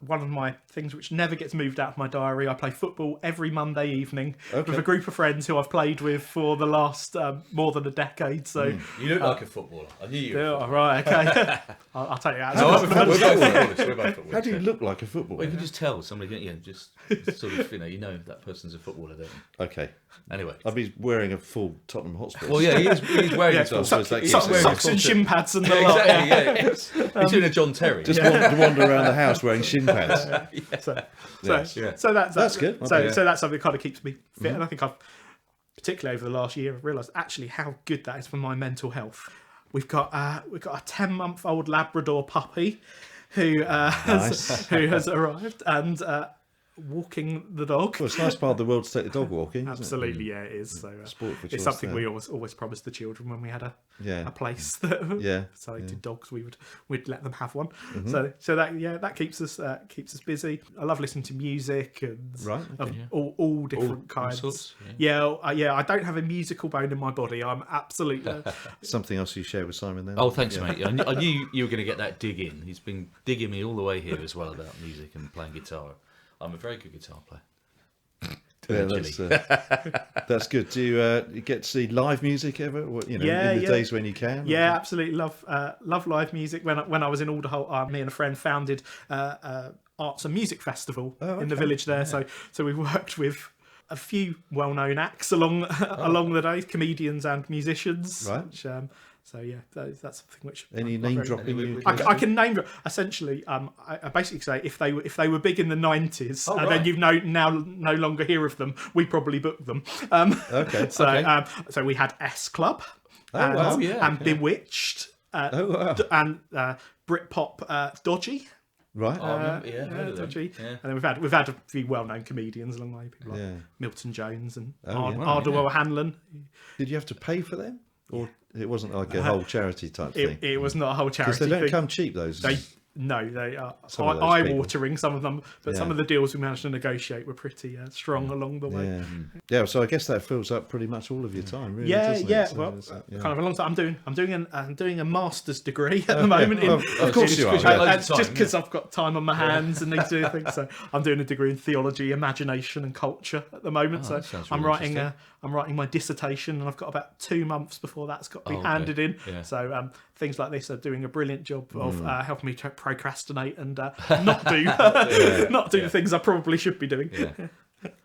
one of my things which never gets moved out of my diary, I play football every Monday evening with a group of friends who I've played with for the last more than a decade. So
you look like a footballer. I knew you were.
Right, okay. I'll take it out.
How do you look like a footballer?
Well, you can just tell somebody, just sort of, you know that person's a footballer, don't you?
Okay.
Anyway.
I'll be wearing a full Tottenham Hotspur.
Well, he's wearing
socks and shin pads and the
lot. He's doing a John Terry.
Just wander around the house wearing shin pads.
So that's good. So that's something that kind of keeps me fit, and I think I've, particularly over the last year, I've realised actually how good that is for my mental health. We've got a 10-month-old Labrador puppy who has arrived and walking the dog.
Well, it's a nice part of the world to take the dog walking.
Absolutely, it is. So
sport for
it's something we always promised the children when we had a place that cited dogs. We'd let them have one. So that keeps us busy. I love listening to music and all different kinds.
Sorts,
I don't have a musical bone in my body. I'm absolutely
something else you share with Simon then.
Oh, thanks, mate. I knew you were going to get that dig in. He's been digging me all the way here as well about music and playing guitar. I'm a very good guitar player.
That's good. Do you get to see live music ever? In the days when you can?
Yeah, absolutely. Love live music. When I was in Alderholt, me and a friend founded Arts and Music Festival in the village there. So we worked with a few well-known acts along the day, comedians and musicians.
Right.
Which, So yeah, that's something which
Any
I'm
name
very-
dropping?
I can name drop. Essentially, I basically say if they were big in the 90s, and then you now no longer hear of them, we probably booked them.
Okay.
So we had S Club, and Bewitched, and Britpop Dodgy.
Right.
Heard of them.
Dodgy.
Yeah.
And then we've had a few well-known comedians along the way, people like
Yeah.
Milton Jones and
yeah.
Ardwell Hanlon.
Did you have to pay for them, or it wasn't like a whole charity type thing?
It was not a whole charity
Because they don't
thing.
come cheap. Those.
They are
of those
eye-watering, some of them, but some
Yeah.
of the deals we managed to negotiate were pretty strong along the way.
Yeah. So I guess that fills up pretty much all of your time, really.
Yeah,
doesn't
yeah.
It? So
Well,
it's,
kind of a long time. I'm doing a master's degree at the moment.
Of course you are. Yeah.
Just because I've got time on my hands and need to do things. So I'm doing a degree in theology, imagination, and culture at the moment. So
that sounds
I'm
really
writing my dissertation, and I've got about 2 months before that's got to be handed in.
Yeah.
So things like this are doing a brilliant job of helping me to procrastinate and not do the things I probably should be doing.
Yeah.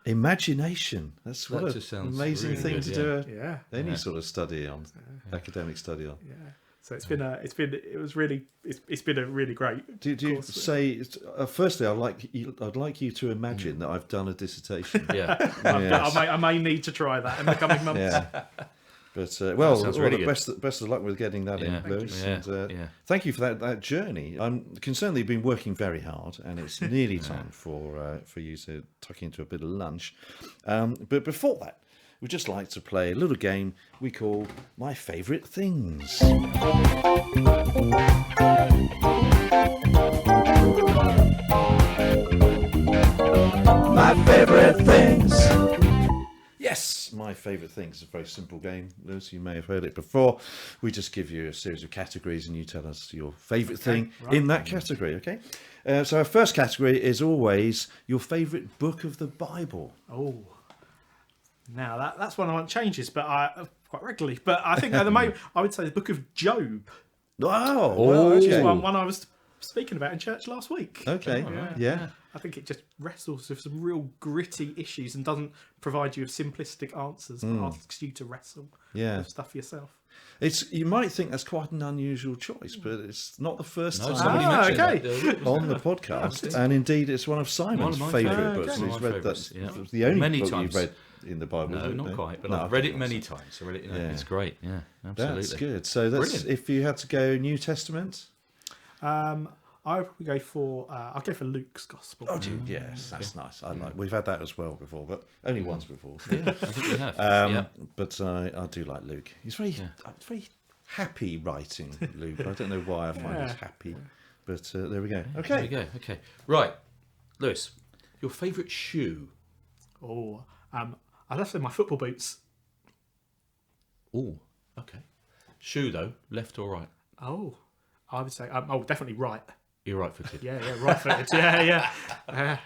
Imagination. That's
That
what
just
an
sounds
amazing
really
thing
good,
to do.
Yeah.
Any sort of study on, academic study on.
Yeah. So it's been a really great.
Do you
course.
say? Firstly, I'd like you to imagine that I've done a dissertation.
Yeah.
Yes.
I may need to try that in the coming months.
Yeah. But well,
sounds
all
really
the
good.
best of luck with getting that in, Lewis.
Yeah.
And, thank you for that journey. I'm concerned that you've been working very hard, and it's nearly time for you to tuck into a bit of lunch. But before that, we'd just like to play a little game we call My Favourite Things.
My favorite things.
Yes, My Favourite Things is a very simple game, Lewis. You may have heard it before. We just give you a series of categories and you tell us your favourite thing in that category, okay? So our first category is always your favourite book of the Bible.
Oh, now that's one I want changes, but quite regularly. But I think at the moment I would say the Book of Job,
Oh,
which is
okay.
one I was speaking about in church last week.
Okay, yeah.
I think it just wrestles with some real gritty issues and doesn't provide you with simplistic answers, but asks you to wrestle with stuff yourself.
You might think that's quite an unusual choice, but it's not the first time
somebody mentioned that.
on the podcast, and indeed it's one of Simon's
One of my
favourite
favourites.
books.
One
He's
of my
read that.
favourites, yeah.
The only
Many
book
times.
you've read in the Bible.
No,
isn't
not
it?
quite, but
No,
I've read it many times. It's great. Yeah, absolutely.
That's good. So that's
Brilliant.
if you had to go New Testament.
I'll go for Luke's Gospel.
Oh, yes, that's nice. We've had that as well before, but only once before.
Yeah, I think we have.
But I do like Luke. He's very happy writing, Luke. I don't know why I find he's happy, but there we go. Okay.
There we go. Okay. Right, Lewis, your favourite shoe?
Oh, I left in my football boots.
Oh, okay. Shoe though, left or right?
Oh, I would say definitely right.
You're right-footed.
Yeah, right-footed. yeah.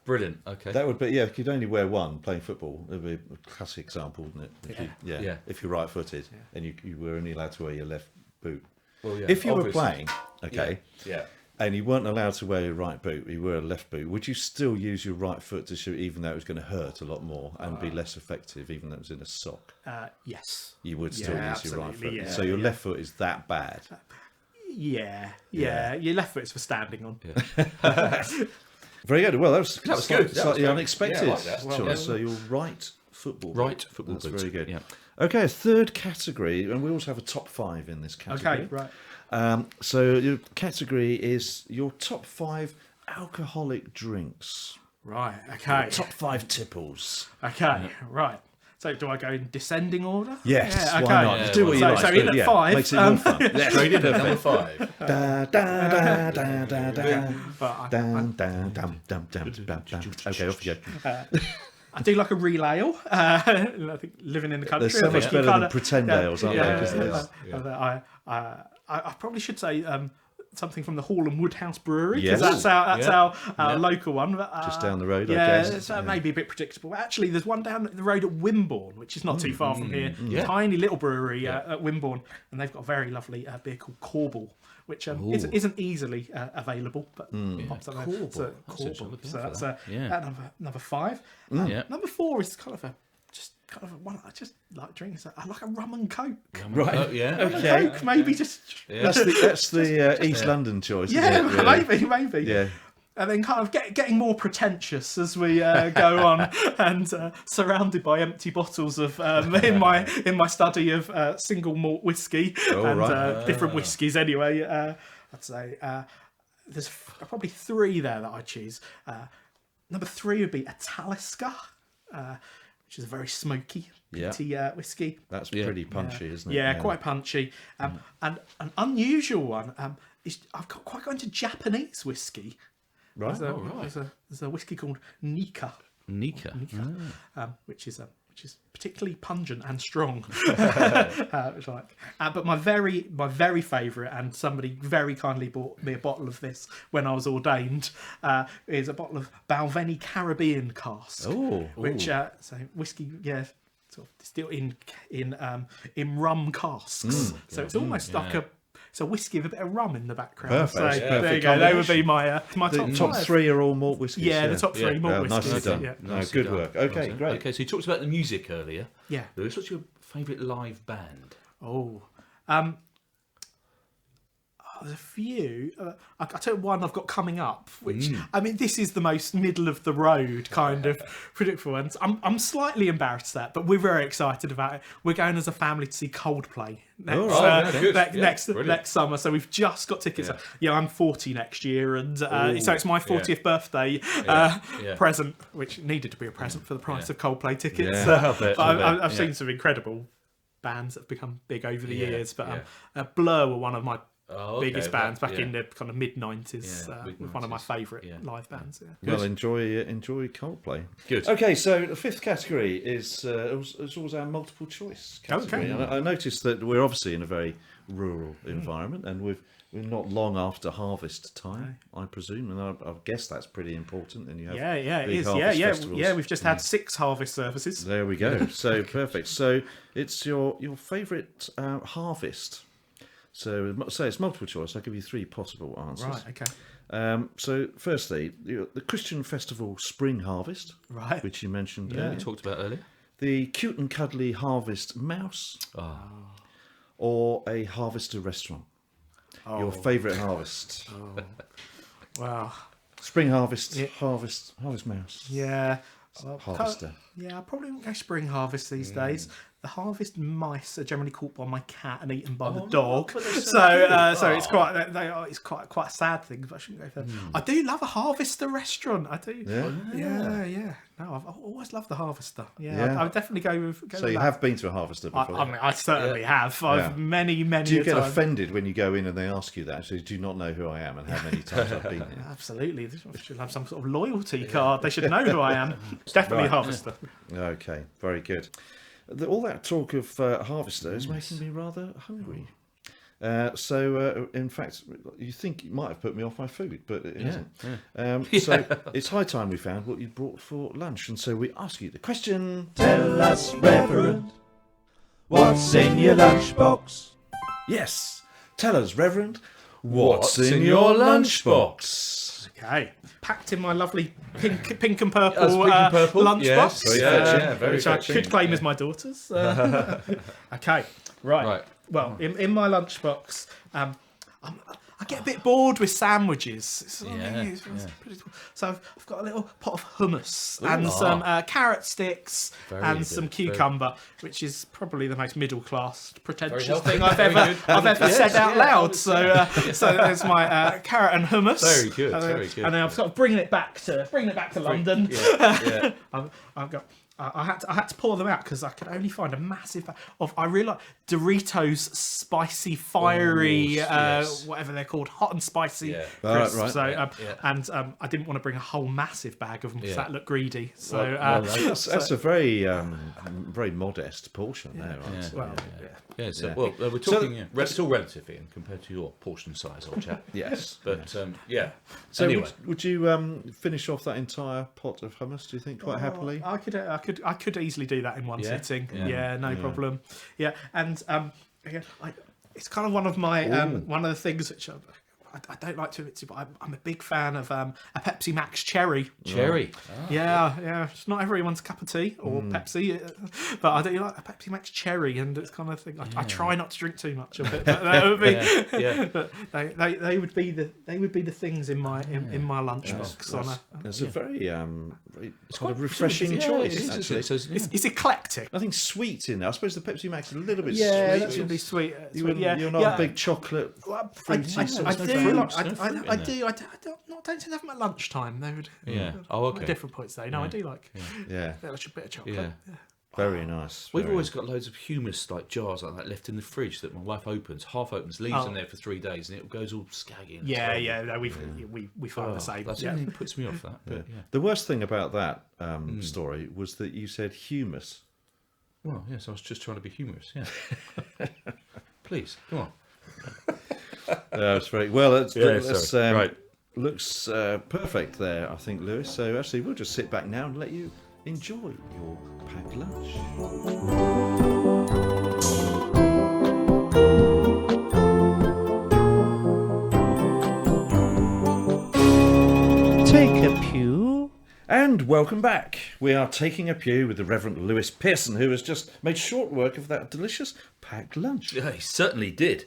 Brilliant. Okay.
That would be if you'd only wear one playing football. It would be a classic example, wouldn't it? If you're right-footed and you were only allowed to wear your left boot.
Well, yeah,
if you were
obviously.
playing,
Yeah.
and you weren't allowed to wear your right boot, you were a left boot, would you still use your right foot to shoot, even though it was going to hurt a lot more and be less effective, even though it was in a sock?
Yes.
You would still use your right foot.
absolutely, yeah,
So your left foot is that bad.
Yeah. Your left foot's for standing on.
Very good. Well, that was
good.
slightly
That was good.
unexpected
Yeah, I like that.
choice.
Yeah.
So your right football.
Right football
That's
boot.
very good.
Yeah.
Okay, a third category, and we also have a top 5 in this category.
Okay, right.
So your category is your top 5 alcoholic drinks.
Right, okay.
Top 5 tipples.
Okay, right. So do I go in descending order?
Yes,
Yeah,
why
okay.
not?
Yeah,
Just do what you
so-
like.
so in
but
at 5,
makes it more fun. Yeah.
Straight in at number 5.
Da, da, da, da, da, da.
But
Dun, dun, dum, dum, dum, dum, dum. Okay, off you go.
I do like a real ale. I think living in the country.
They're so
I think
much
you
better than
kinda-
pretend ales, aren't they? 'Cause there's-
I probably should say something from the Hall and Woodhouse Brewery,
Yes.
because that's
Yeah.
our local one. But,
Just down the road, I
yeah,
guess.
it's maybe a bit predictable. Actually, there's one down the road at Wimborne, which is not too far from here.
Yeah.
Tiny little brewery at Wimborne, and they've got a very lovely beer called Corbel, which isn't easily available, but pops up there.
Corbel.
So,
That's interesting.
Corbel.
Looking
So
out for
that's
that. Yeah.
number 5.
Yeah.
Number 4 is kind of just kind of one. I just like drinking. I like a rum and coke.
Right.
Oh, yeah.
Rum and
Okay.
coke, maybe just.
Yeah.
That's the East London choice.
Yeah,
isn't it, really?
maybe.
Yeah.
And then kind of getting more pretentious as we go on, and surrounded by empty bottles of in my study of single malt whiskey and different whiskies. Anyway, I'd say there's probably 3 there that I choose. Number 3 would be a Talisker, which is a very smoky, peaty whiskey.
That's pretty punchy, isn't it?
Yeah, quite punchy. And an unusual one is I've quite got into Japanese whiskey.
Right.
There's a whiskey called Nika, which is particularly pungent and strong. Which I like. But my very favourite, and somebody very kindly bought me a bottle of this when I was ordained, is a bottle of Balvenie Caribbean cask. Which so whiskey, sort of distilled in rum casks. So it's almost like it's a whiskey with a bit of rum in the background.
Perfect.
So there you go. They would be my top
3 are all malt whiskies.
Yeah, the top 3 malt whiskies.
Nicely done.
Yeah.
No, good work. Okay, great.
Okay, so you talked about the music earlier.
Yeah.
Lewis, what's your favourite live band?
There's a few. I'll tell you one I've got coming up, which, I mean, this is the most middle of the road kind of predictable ones. I'm slightly embarrassed at that, but we're very excited about it. We're going as a family to see Coldplay next summer, so we've just got tickets. Yeah, I'm 40 next year, and so it's my 40th birthday present, which needed to be a present for the price of Coldplay tickets. I've seen some incredible bands that have become big over the years, but Blur were one of my biggest bands back in the kind of mid-90s. One of my favourite live bands. Yeah.
Well, enjoy Coldplay.
Good.
Okay, so the 5th category is always our multiple choice category.
Okay.
And I noticed that we're obviously in a very rural environment, and we're not long after harvest time, I presume, and I guess that's pretty important. And you have
it is.
festivals.
We've just had 6 harvest services.
There we go. So perfect. So it's your favourite harvest. So it's multiple choice. I'll give you 3 possible answers.
Right, okay.
So firstly, the Christian Festival Spring Harvest,
right,
which you mentioned
we talked about earlier.
The Cute and Cuddly Harvest Mouse, or a Harvester restaurant. Your favourite harvest.
Wow.
Spring harvest, harvest mouse.
Yeah.
Harvester.
Yeah, I probably won't go spring harvest these days. The harvest mice are generally caught by my cat and eaten by the dog. So it's quite a sad thing. But I shouldn't go for that. I do love a Harvester restaurant. I do. Yeah. No, I've always loved the Harvester. I would definitely go with.
So you have been to a Harvester before?
I mean, I certainly have. I've many.
Do you get offended when you go in and they ask you that? So do you not know who I am and how many times I've been here?
Absolutely. They should have some sort of loyalty card. They should know who I am. It's definitely a Harvester.
Okay, very good. All that talk of Harvester is making me rather hungry. In fact, you think it might have put me off my food, but it hasn't. So it's high time we found what you brought for lunch, and so we ask you the question.
Tell us, Reverend, what's in your lunchbox?
Yes, tell us, Reverend, what's in your lunchbox?
Okay, packed in my lovely pink and purple, lunchbox,
very
which I could claim as my daughter's. Okay, right. Well, in my lunchbox, I get a bit bored with sandwiches. So I've got a little pot of hummus and some carrot sticks and some cucumber, which is probably the most middle class, pretentious thing I've ever said out loud. So there's my carrot and hummus.
Very good, very good.
And then I've got bringing it back to London. I had to pour them out because I could only find a massive bag of. I really like Doritos spicy, fiery, whatever they're called, hot and spicy crisps.
Right.
So and I didn't want to bring a whole massive bag of them because that looked greedy. So
that's a very very modest portion there.
Well, we're talking. It's all relative, Ian, compared to your portion size, old chap.
Yes,
but
So
anyway,
would you finish off that entire pot of hummus? Do you think quite happily?
I could easily do that in one sitting. No problem. Yeah, and it's kind of one of my one of the things which I don't like to admit to, but I'm a big fan of a Pepsi Max Cherry.
Cherry.
Yeah. It's not everyone's cup of tea or Pepsi, but I do like a Pepsi Max Cherry, and it's kind of thing. I try not to drink too much of it, but that would be. But they would be the things in my lunchbox.
It's a very kind of refreshing choice. Actually,
it's eclectic.
Nothing sweet in there. I suppose the Pepsi Max is a little bit sweet.
That should be sweet.
You're not a big chocolate.
I don't tend to have them at lunchtime. They would.
Okay.
At different points though. No, I do like.
Yeah.
A bit of chocolate.
Yeah.
Very nice.
We've always got loads of hummus like jars like that left in the fridge that my wife half opens, leaves them there for 3 days, and it goes all scaggy.
No, we find the same.
That's something that puts me off that. But,
The worst thing about that story was that you said humus.
Well, yes, I was just trying to be humorous. Yeah. Please, come on.
That's very well. That's
right.
Looks perfect there, I think, Lewis. So actually, we'll just sit back now and let you enjoy your packed lunch.
Take a pew.
And welcome back. We are taking a pew with the Reverend Lewis Pearson, who has just made short work of that delicious packed lunch.
Yeah, he certainly did.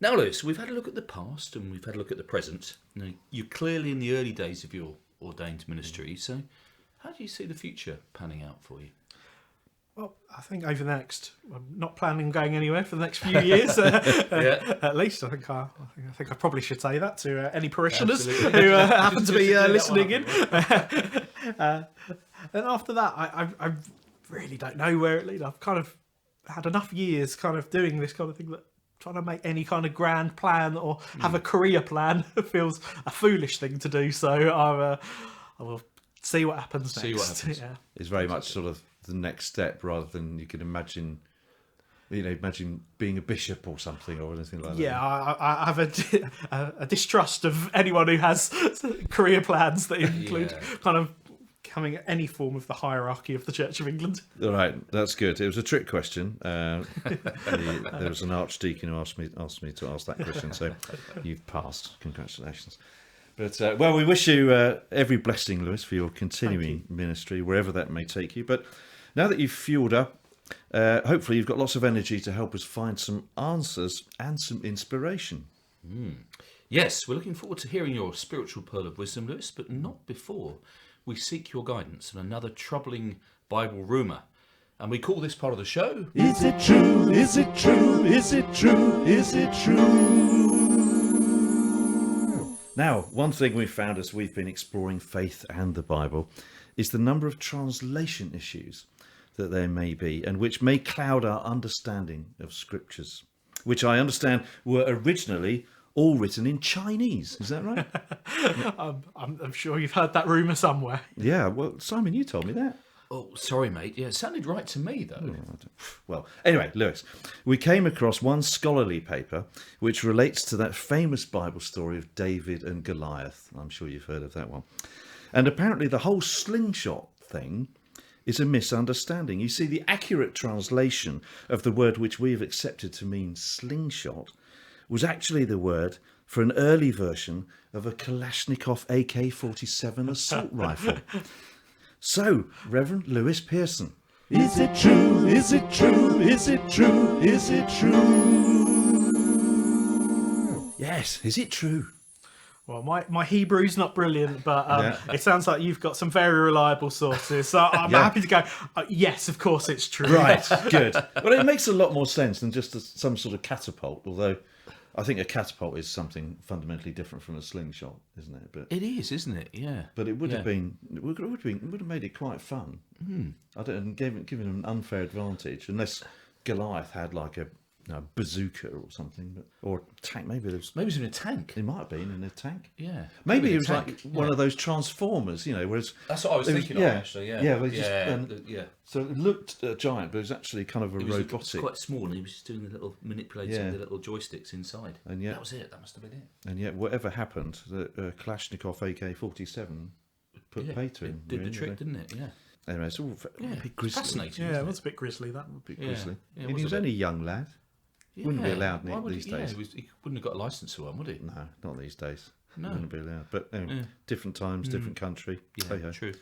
Now, Lewis, we've had a look at the past and we've had a look at the present. Now, you're clearly in the early days of your ordained ministry, so how do you see the future panning out for you?
Well, I think over the next, I'm not planning on going anywhere for the next few years. At least, I think I probably should say that to any parishioners who happen to be listening in. And after that, I really don't know where it leads. I've kind of had enough years kind of doing this kind of thing that trying to make any kind of grand plan or have a career plan feels a foolish thing to do. So I will see what happens next. Yeah.
It's very much sort of the next step rather than you can imagine. Imagine being a bishop or something or anything like that.
Yeah, I have a distrust of anyone who has career plans that include kind of becoming any form of the hierarchy of the Church of England.
All right, that's good. It was a trick question. There was an archdeacon who asked me to ask that question, so you've passed. Congratulations. But we wish you every blessing, Lewis, for your continuing ministry, wherever that may take you. But now that you've fueled up, hopefully you've got lots of energy to help us find some answers and some inspiration.
Yes, we're looking forward to hearing your spiritual pearl of wisdom, Lewis, but not before we seek your guidance on another troubling Bible rumour. And we call this part of the show...
Is it true? Is it true? Is it true? Is it true?
Now, one thing we've found as we've been exploring faith and the Bible is the number of translation issues that there may be and which may cloud our understanding of scriptures, which I understand were originally all written in Chinese. Is that right?
I'm sure you've heard that rumour somewhere.
Yeah, well, Simon, you told me that.
Oh, sorry, mate. Yeah, it sounded right to me, though.
Well, anyway, Lewis, we came across one scholarly paper which relates to that famous Bible story of David and Goliath. I'm sure you've heard of that one. And apparently the whole slingshot thing is a misunderstanding. You see, the accurate translation of the word which we have accepted to mean slingshot was actually the word for an early version of a Kalashnikov AK-47 assault rifle. So, Reverend Lewis Pearson.
Is it true? Is it true? Is it true? Is it true?
Yes, is it true?
Well, my Hebrew's not brilliant, but it sounds like you've got some very reliable sources. So I'm happy to go, yes, of course it's true.
Right, good. Well, it makes a lot more sense than just some sort of catapult, although I think a catapult is something fundamentally different from a slingshot, isn't it? But
it is, isn't it? Yeah.
But it would have been, it would have made it quite fun. I don't given him an unfair advantage, unless Goliath had like a bazooka or something, or a tank. Maybe it was
in a tank.
It might have been in a tank.
Yeah.
Maybe it was like one of those transformers, whereas
that's what I was thinking of actually. Yeah. So
it looked giant, but it was actually kind of robotic.
It was quite small, and he was just doing the little manipulating the little joysticks inside.
And yet,
that was it. That must have been it.
And yet, whatever happened, the Kalashnikov AK-47 put pay to him.
It did the trick, didn't it? Yeah.
Anyway, it's all a bit grisly.
Fascinating.
Yeah, it was a bit grisly. That
a bit grisly.
Yeah,
he was only a young lad. Wouldn't be allowed
Why would
these
he,
days.
He wouldn't have got a license for one, would he?
No, not these days.
No.
Wouldn't be allowed. But different times, different country.
Yeah,
Hey-ho.
true.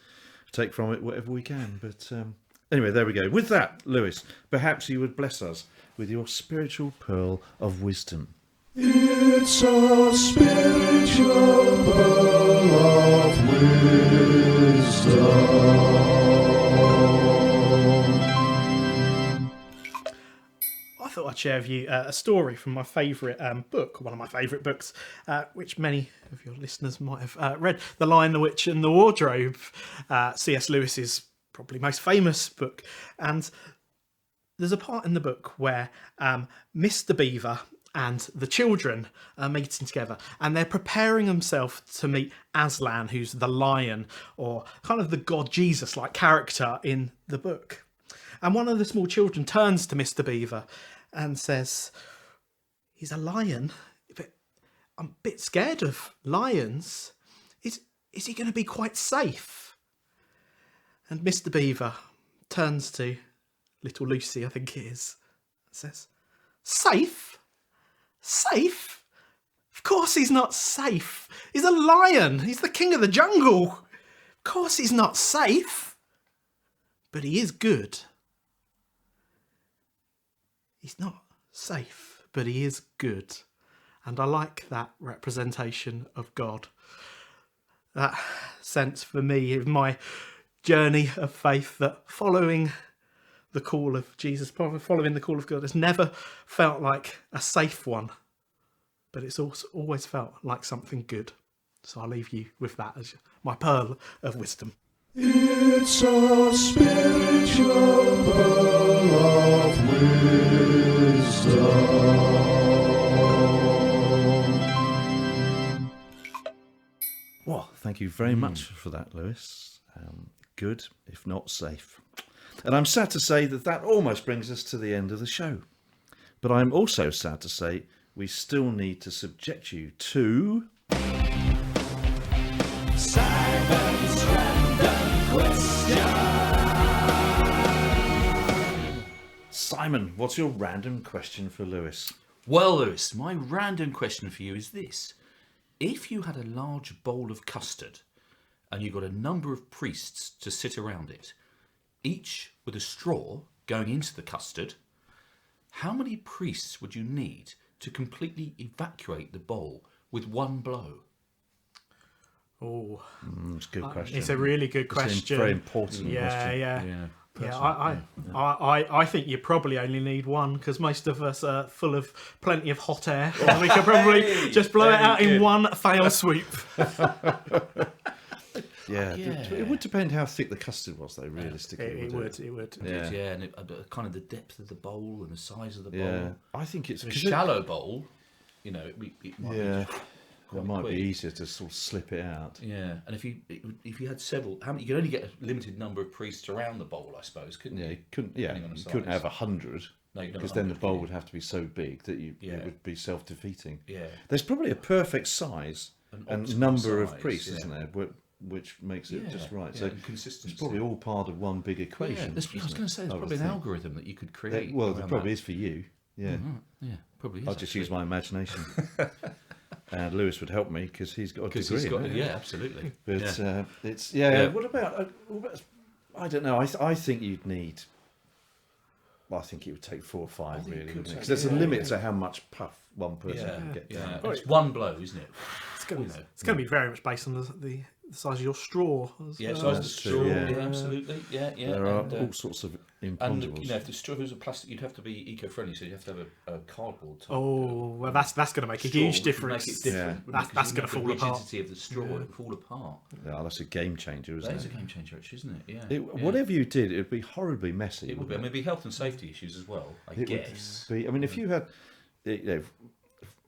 Take from it whatever we can. But anyway, there we go. With that, Lewis, perhaps you would bless us with your spiritual pearl of wisdom.
It's a spiritual pearl of wisdom.
I thought I'd share with you a story from my favourite book, one of my favourite books, which many of your listeners might have read, The Lion, the Witch and the Wardrobe, C.S. Lewis's probably most famous book. And there's a part in the book where Mr. Beaver and the children are meeting together, and they're preparing themselves to meet Aslan, who's the lion, or kind of the God Jesus-like character in the book. And one of the small children turns to Mr. Beaver and says, "He's a lion, but I'm a bit scared of lions. Is he going to be quite safe?" And Mr. Beaver turns to little Lucy, I think it is, and says, "Safe? Safe? Of course he's not safe. He's a lion. He's the king of the jungle. Of course he's not safe. But he is good. He's not safe, but he is good." And I like that representation of God. That sense for me of my journey of faith, that following the call of Jesus, following the call of God, has never felt like a safe one, but it's also always felt like something good. So I'll leave you with that as my pearl of wisdom.
It's a spiritual pearl of wisdom.
Well, thank you very much for that, Lewis. Good, if not safe. And I'm sad to say that almost brings us to the end of the show. But I'm also sad to say we still need to subject you to...
Simon's random question.
Simon, what's your random question for Lewis?
Well, Lewis, my random question for you is this. If you had a large bowl of custard and you got a number of priests to sit around it, each with a straw going into the custard, how many priests would you need to completely evacuate the bowl with one blow?
Oh,
It's a good question.
it's a really good
It's a
question.
very important question.
I think you probably only need one, because most of us are full of plenty of hot air, and we could probably just blow it out in one fell swoop.
Yeah, it would depend how thick the custard was, though, realistically.
It would.
Yeah.
Yeah, and kind of the depth of the bowl and the size of the bowl.
Yeah, I think it's...
A shallow bowl, it might be
Yeah,
quite
it might
quick.
be easier to sort of slip it out.
Yeah, and if you had several, you could only get a limited number of priests around the bowl, I suppose, couldn't
Yeah,
you?
you couldn't. Yeah,
Depending on the
you couldn't
size.
have 100
No, you don't
because
have
then the
100,
bowl
yeah.
would have to be so big that it
Yeah.
would be self-defeating.
Yeah.
There's probably a perfect size
An
and
optimal
number of
size,
priests,
yeah.
isn't there? Which makes it just right.
Yeah,
So
and consistency.
it's probably all part of one big
Yeah,
equation.
I was going to say, there's
I would
probably an
think.
algorithm that you could create.
Well, there
around
probably
that.
is for you. Yeah,
Yeah, probably is.
I'll just use my imagination. And Lewis would help me because he's got a
Because
degree.
he's got,
in it.
yeah, absolutely.
But
yeah.
Yeah. What about? I don't know. I think you'd need. Well, I think it would take 4 or 5 really, wouldn't it? Because there's a limit to how much puff one person can get down.
It's one blow, isn't it?
It's going to be very much based on the size of your straw. As
Yeah,
well.
size of the
That's
straw.
true,
Yeah,
yeah.
absolutely. Yeah.
There are
and,
all sorts of
and
imponderables.
if the straw was a plastic, you'd have to be eco-friendly, so you'd have to have a cardboard type.
Oh, well, that's going to make a
straw,
huge
which would
difference.
Make it different.
Yeah.
wouldn't it? 'Cause
That's
you
gonna
make the
fall apart.
rigidity of the straw, it would fall apart.
Yeah, that's a game changer, isn't
That is a
it?
game changer, actually, isn't it? Yeah.
Yeah. Whatever you did, it would be horribly messy.
It would be. I mean, it'd be health and safety issues as well, I
It
guess.
would be. I mean, if you had,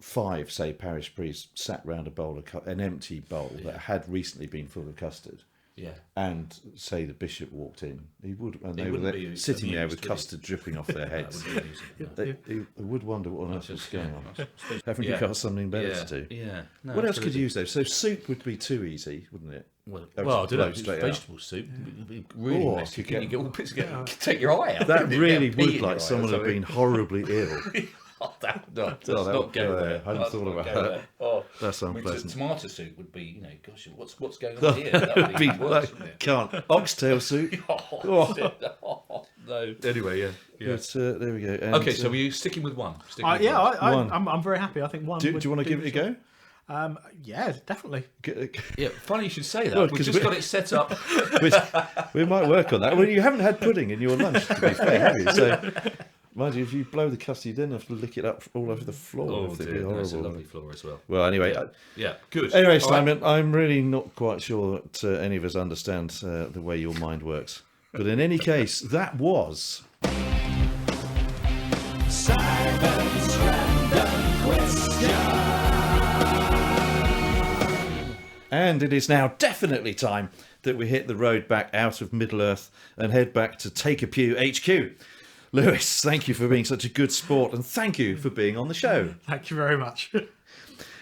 5, say, parish priests sat round a bowl of an empty bowl that had recently been full of custard,
Yeah.
and say the bishop walked in, he would, and they were
wouldn't
there,
be
sitting there
amused,
with
would he?
custard dripping off their
That
heads.
would be amusing.
They would wonder what on earth was going on.
Yeah.
Haven't you
Yeah.
got something better
Yeah.
to do?
Yeah. No,
What else could
absolutely.
you use though? So soup would be too easy, wouldn't it?
Well,
Oh,
I
just
don't know.
blow
If it's
straight out.
vegetable soup, it'd be really
Oh,
messy.
you
You get all bits of take your eye out.
That
wouldn't it?
really
Get a pea in
would
your
like
eye or
someone had
something.
been horribly ill.
let's
that
not
would
go
go
there.
there. I hadn't
Let's
thought
not
about
go
that.
there. Oh,
That's
I mean,
unpleasant.
tomato soup would be, gosh, what's going on here? That would be worse, wouldn't it?
Can't. Oxtail soup.
Oh, shit. No. Anyway, yeah.
But, there we go. And,
Okay, so were you sticking with one? Sticking with
Yeah,
one.
One.
I'm very happy. I think one.
do
would
you want to give it a go?
Yeah, definitely.
Yeah, funny you should say that.
Well,
We've
'cause
just
we-
got it set up.
We might work on that. Well, you haven't had pudding in your lunch, to be fair, have you? So, mind you, if you blow the custard, you then have to lick it up all over the floor.
Oh,
It'd be
dear. That's a
horrible.
lovely floor as well.
Well, anyway.
Yeah, good.
Anyway,
All right.
Simon, I'm really not quite sure that any of us understand the way your mind works. But in any case, that was...
Simon's random question.
And it is now definitely time that we hit the road back out of Middle-earth and head back to Take a Pew HQ. Lewis, thank you for being such a good sport, and thank you for being on the show.
Thank you very much.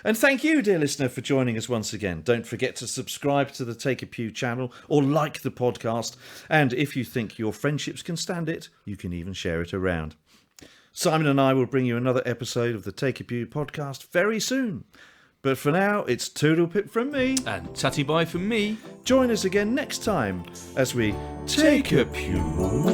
And thank you, dear listener, for joining us once again. Don't forget to subscribe to the Take a Pew channel or like the podcast. And if you think your friendships can stand it, you can even share it around. Simon and I will bring you another episode of the Take a Pew podcast very soon. But for now, it's Toodle Pip from me.
And tatty bye from me.
Join us again next time as we take a pew.